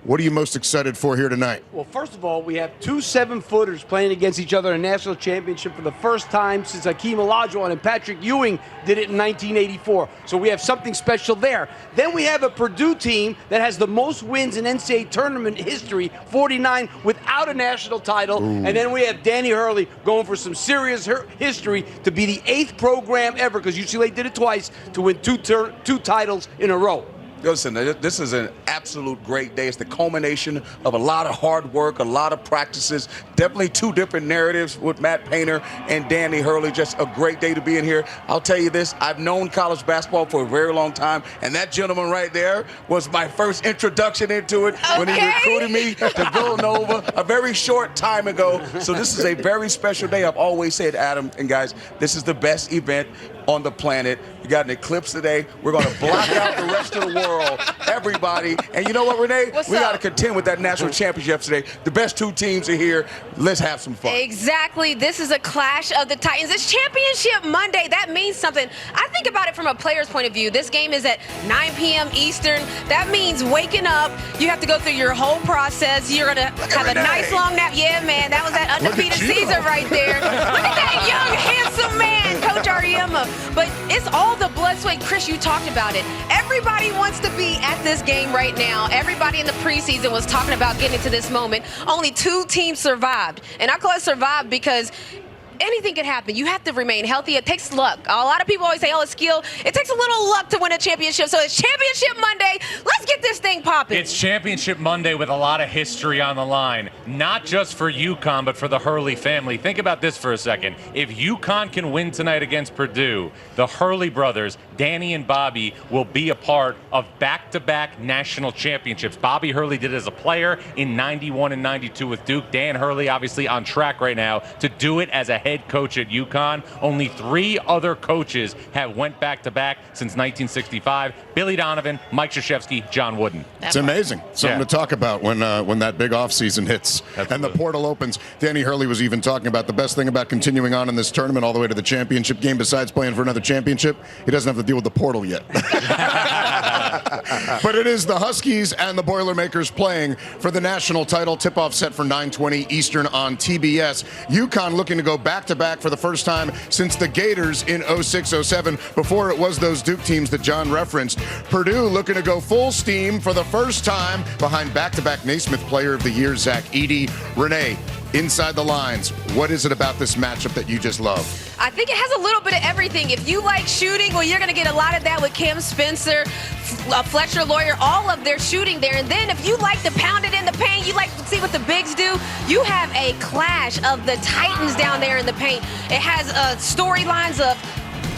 What are you most excited for here tonight? Well, first of all, we have two 7-footers playing against each other in a national championship for the first time since Hakeem Olajuwon and Patrick Ewing did it in 1984. So we have something special there. Then we have a Purdue team that has the most wins in NCAA tournament history, 49, without a national title. Ooh. And then we have Danny Hurley going for some serious history to be the 8th program ever, because UCLA did it twice, to win two titles in a row. Listen, this is an absolute great day. It's the culmination of a lot of hard work, a lot of practices, definitely two different narratives with Matt Painter and Danny Hurley. Just a great day to be in here. I'll tell you this, I've known college basketball for a very long time, and that gentleman right there was my first introduction into it when he recruited me to Villanova a very short time ago. So this is a very special day. I've always said, Adam and guys, this is the best event on the planet. You got an eclipse today. We're going to block out the rest of the world, everybody. And you know what, Renee? We got to contend with that national championship today. The best two teams are here. Let's have some fun. Exactly. This is a clash of the Titans. It's Championship Monday. That means something. I think about it from a player's point of view. This game is at 9 p.m. Eastern. That means waking up. You have to go through your whole process. You're going to have a nice long nap. Yeah, man. That was that undefeated season right there. Look at that young, handsome man, Coach Ariema. But it's all the blood, sweat. Chris, you talked about it. Everybody wants to be at this game right now. Everybody in the preseason was talking about getting to this moment. Only 2 teams survived. And I call it survived because anything can happen. You have to remain healthy. It takes luck. A lot of people always say, oh, it's skill. It takes a little luck to win a championship. So it's Championship Monday. Let's get this thing popping. It's Championship Monday with a lot of history on the line. Not just for UConn, but for the Hurley family. Think about this for a second. If UConn can win tonight against Purdue, the Hurley brothers, Danny and Bobby, will be a part of back-to-back national championships. Bobby Hurley did it as a player in 91 and 92 with Duke. Dan Hurley obviously on track right now to do it as a head coach at UConn. Only 3 other coaches have went back-to-back since 1965. Billy Donovan, Mike Krzyzewski, John Wooden. It's amazing. Something to talk about when that big offseason hits and the portal opens. Danny Hurley was even talking about the best thing about continuing on in this tournament all the way to the championship game, besides playing for another championship, he doesn't have to deal with the portal yet. But it is the Huskies and the Boilermakers playing for the national title. Tip-off set for 9:20 Eastern on TBS. UConn looking to go back-to-back for the first time since the Gators in 06-07. Before it was those Duke teams that John referenced. Purdue looking to go full steam for the first time behind back-to-back Naismith Player of the Year, Zach Edey. Renee, inside the lines, what is it about this matchup that you just love? I think it has a little bit of everything. If you like shooting, well, you're going to get a lot of that with Cam Spencer, Fletcher Lawyer, all of their shooting there. And then if you like to pound it in the paint, you like to see what the bigs do, you have a clash of the Titans down there in the paint. It has storylines of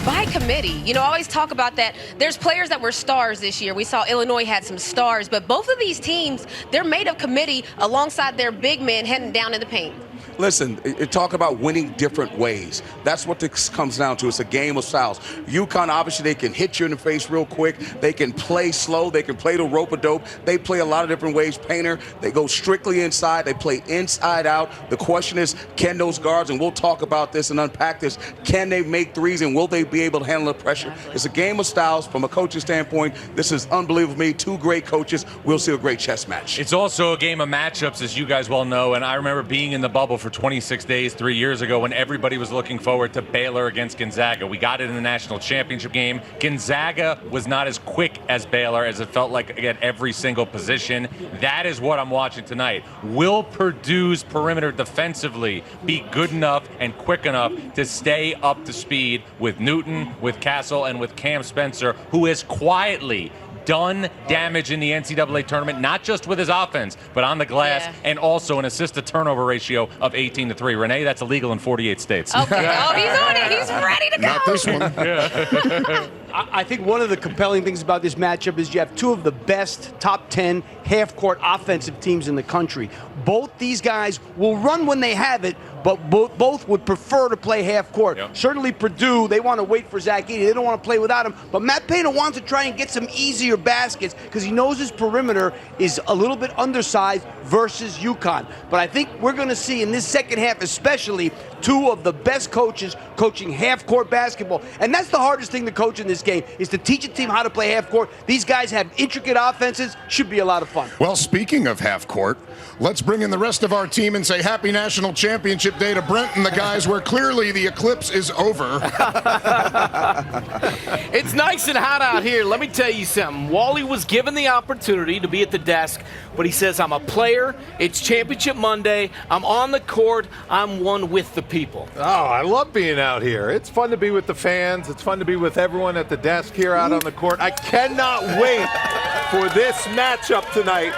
by committee. You know, I always talk about that. There's players that were stars this year. We saw Illinois had some stars, but both of these teams, they're made of committee alongside their big men heading down in the paint. Listen, talk about winning different ways. That's what this comes down to. It's a game of styles. UConn, obviously, they can hit you in the face real quick. They can play slow. They can play the rope-a-dope. They play a lot of different ways. Painter, they go strictly inside. They play inside out. The question is, can those guards, and we'll talk about this and unpack this, can they make threes and will they be able to handle the pressure? It's a game of styles. From a coaching standpoint, this is unbelievable to me. 2 great coaches. We'll see a great chess match. It's also a game of matchups, as you guys well know, and I remember being in the bubble for 26 days 3 years ago when everybody was looking forward to Baylor against Gonzaga. We got it in the national championship game. Gonzaga was not as quick as Baylor as it felt like at every single position. That is what I'm watching tonight. Will Purdue's perimeter defensively be good enough and quick enough to stay up to speed with Newton, with Castle, and with Cam Spencer, who is quietly done damage in the NCAA tournament, not just with his offense, but on the glass, and also an assist-to-turnover ratio of 18-3. Renee, that's illegal in 48 states. Okay. Oh, he's on it. He's ready to go. Not this one. I think one of the compelling things about this matchup is you have 2 of the best top 10 half-court offensive teams in the country. Both these guys will run when they have it, but both would prefer to play half-court. Yep. Certainly Purdue, they want to wait for Zach Edey. They don't want to play without him. But Matt Painter wants to try and get some easier baskets because he knows his perimeter is a little bit undersized versus UConn. But I think we're going to see in this second half especially 2 of the best coaches coaching half-court basketball. And that's the hardest thing to coach in this game is to teach a team how to play half court. These guys have intricate offenses. Should be a lot of fun. Well, speaking of half court, let's bring in the rest of our team and say happy National Championship Day to Brent and the guys, where clearly the eclipse is over. It's nice and hot out here. Let me tell you something. Wally was given the opportunity to be at the desk, but he says, I'm a player. It's Championship Monday. I'm on the court. I'm one with the people. Oh, I love being out here. It's fun to be with the fans. It's fun to be with everyone at the desk here out on the court. I cannot wait for this matchup tonight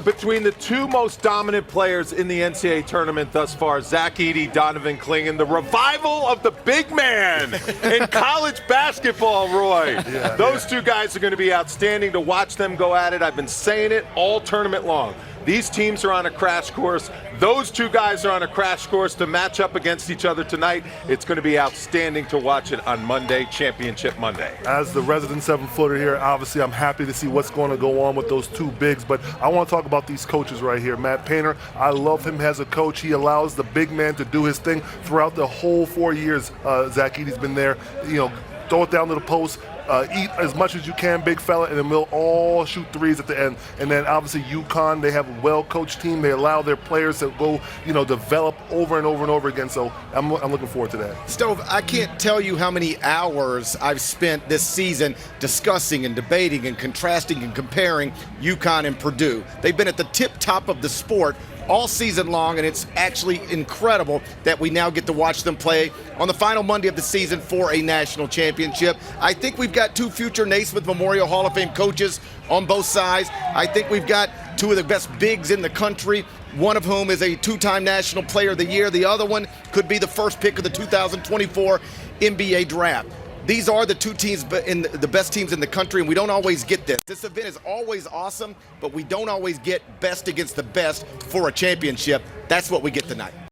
between the two most dominant players in the NCAA tournament thus far, Zach Edey, Donovan Clingan, the revival of the big man in college basketball, Roy. Those two guys are going to be outstanding to watch them go at it. I've been saying it all tournament long. These teams are on a crash course. Those two guys are on a crash course to match up against each other tonight. It's going to be outstanding to watch it on Monday, Championship Monday. As the resident 7-footer here, obviously I'm happy to see what's going to go on with those two bigs, but I want to talk about these coaches right here. Matt Painter, I love him as a coach. He allows the big man to do his thing throughout the whole 4 years Zach Edey's been there. Throw it down to the post, eat as much as you can, big fella, and then we'll all shoot threes at the end. And then obviously UConn, they have a well-coached team. They allow their players to go, develop over and over and over again. So I'm looking forward to that. Stove, I can't tell you how many hours I've spent this season discussing and debating and contrasting and comparing UConn and Purdue. They've been at the tip top of the sport all season long, and it's actually incredible that we now get to watch them play on the final Monday of the season for a national championship. I think we've got two future Naismith Memorial Hall of Fame coaches on both sides. I think we've got two of the best bigs in the country, one of whom is a two-time National Player of the Year. The other one could be the first pick of the 2024 NBA draft. These are the two teams in the best teams in the country, and we don't always get this. This event is always awesome, but we don't always get best against the best for a championship. That's what we get tonight.